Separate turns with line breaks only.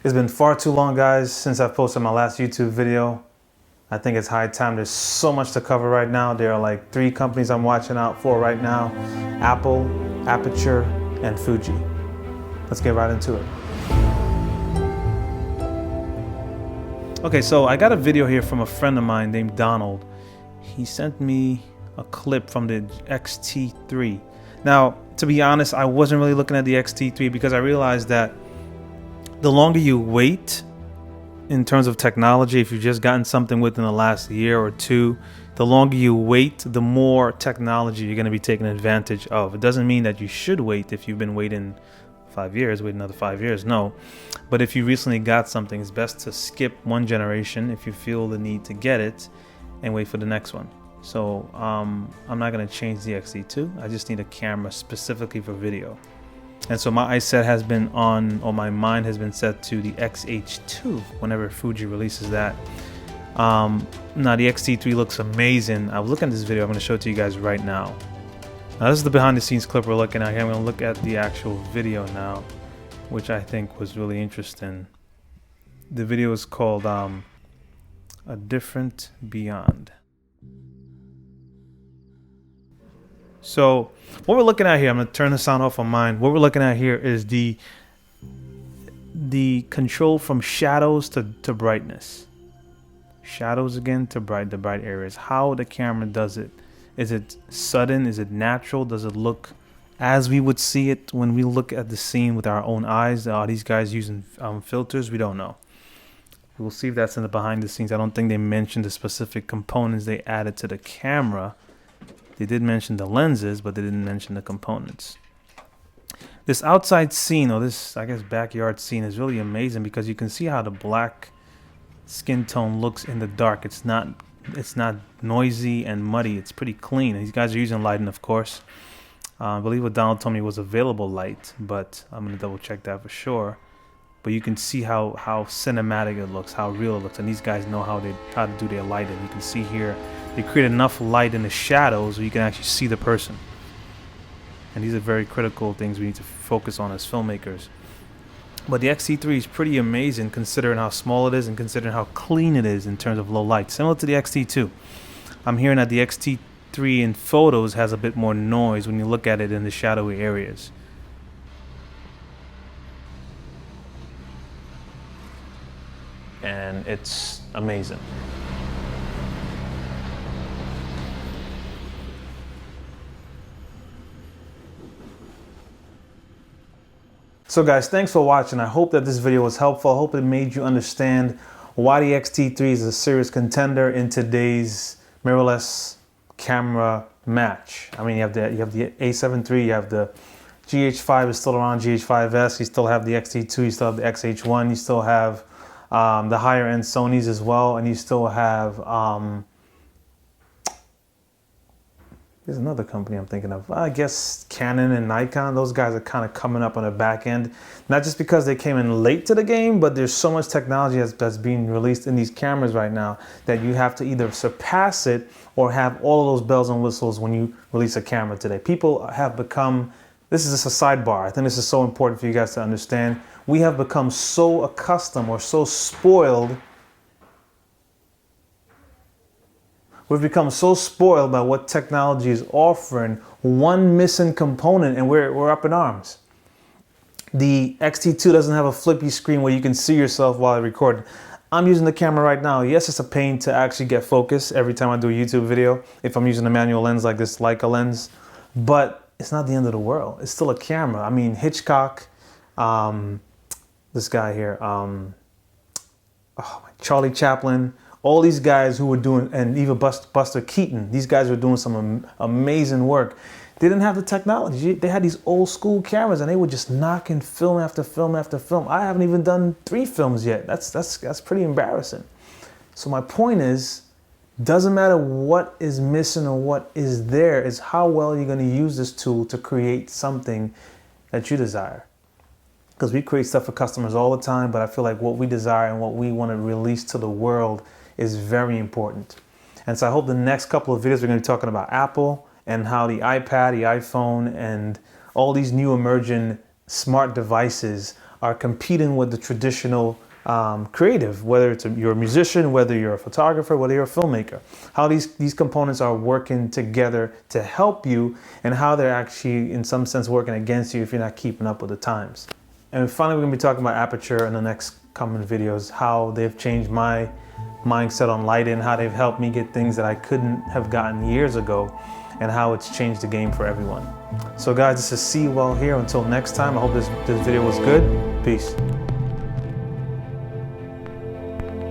It's been far too long, guys, since I've posted my last YouTube video. I think it's high time. There's so much to cover right now. There are like 3 companies I'm watching out for right now: Apple, Aperture, and Fuji. Let's get right into it. Okay, so I got a video here from a friend of mine named Donald. He sent me a clip from the XT3. Now, to be honest, I wasn't really looking at the XT3 because I realized that the longer you wait in terms of technology, if you've just gotten something within the last year or 2, the longer you wait, the more technology you're going to be taking advantage of. It doesn't mean that you should wait if you've been waiting 5 years, wait another 5 years, no. But if you recently got something, it's best to skip one generation if you feel the need to get it and wait for the next one. So I'm not going to change the XT2. I just need a camera specifically for video. And so my eyesight has been on, or my mind has been set to the XH2 whenever Fuji releases that. Now the XT3 looks amazing. I was looking at this video. I'm going to show it to you guys right now. Now this is the behind the scenes clip we're looking at here. I'm going to look at the actual video now, which I think was really interesting. The video is called A Different Beyond. So what we're looking at here, I'm going to turn the sound off on mine. What we're looking at here is the control from shadows to brightness. Shadows again to the bright areas. How the camera does it. Is it sudden? Is it natural? Does it look as we would see it when we look at the scene with our own eyes? Are these guys using filters? We don't know. We'll see if that's in the behind the scenes. I don't think they mentioned the specific components they added to the camera. They did mention the lenses, but they didn't mention the components. This outside scene, or this, I guess, backyard scene is really amazing because you can see how the black skin tone looks in the dark. It's not noisy and muddy. It's pretty clean. These guys are using lighting, of course. I believe what Donald told me was available light, but I'm going to double check that for sure. But you can see how cinematic it looks, how real it looks, and these guys know how to do their lighting. You can see here they create enough light in the shadows where you can actually see the person. And these are very critical things we need to focus on as filmmakers. But the XT3 is pretty amazing considering how small it is and considering how clean it is in terms of low light, similar to the XT2. I'm hearing that the XT3 in photos has a bit more noise when you look at it in the shadowy areas. And it's amazing. So guys, thanks for watching. I hope that this video was helpful. I hope it made you understand why the XT3 is a serious contender in today's mirrorless camera match. I mean, you have the A7 III, you have the GH5 is still around, GH5S, you still have the XT2, you still have the XH1, you still have the higher end Sonys as well, and you still have there's another company I'm thinking of. I guess Canon and Nikon. Those guys are kind of coming up on the back end. Not just because they came in late to the game, but there's so much technology that's being released in these cameras right now that you have to either surpass it or have all of those bells and whistles when you release a camera today. People have become, this is just a sidebar. I think this is so important for you guys to understand. We have become so accustomed or so spoiled. We've become so spoiled by what technology is offering. One missing component and we're up in arms. The XT2 doesn't have a flippy screen where you can see yourself while I record. I'm using the camera right now. Yes, it's a pain to actually get focus every time I do a YouTube video if I'm using a manual lens like this Leica lens, but it's not the end of the world. It's still a camera. I mean, Hitchcock, this guy here, Charlie Chaplin, all these guys who were doing, and even Buster Keaton, these guys were doing some amazing work. They didn't have the technology. They had these old school cameras and they were just knocking film after film after film. I haven't even done 3 films yet. That's pretty embarrassing. So my point is, doesn't matter what is missing or what is there, is how well you're going to use this tool to create something that you desire. Because we create stuff for customers all the time, but I feel like what we desire and what we want to release to the world is very important. And so I hope the next couple of videos we're going to be talking about Apple and how the iPad, the iPhone, and all these new emerging smart devices are competing with the traditional creative, whether you're a musician, whether you're a photographer, whether you're a filmmaker, how these components are working together to help you, and how they're actually in some sense working against you if you're not keeping up with the times. And finally, we're gonna be talking about aperture in the next coming videos, how they've changed my mindset on lighting, how they've helped me get things that I couldn't have gotten years ago, and how it's changed the game for everyone. So guys, this is C Well here. Until next time, I hope this video was good. Peace.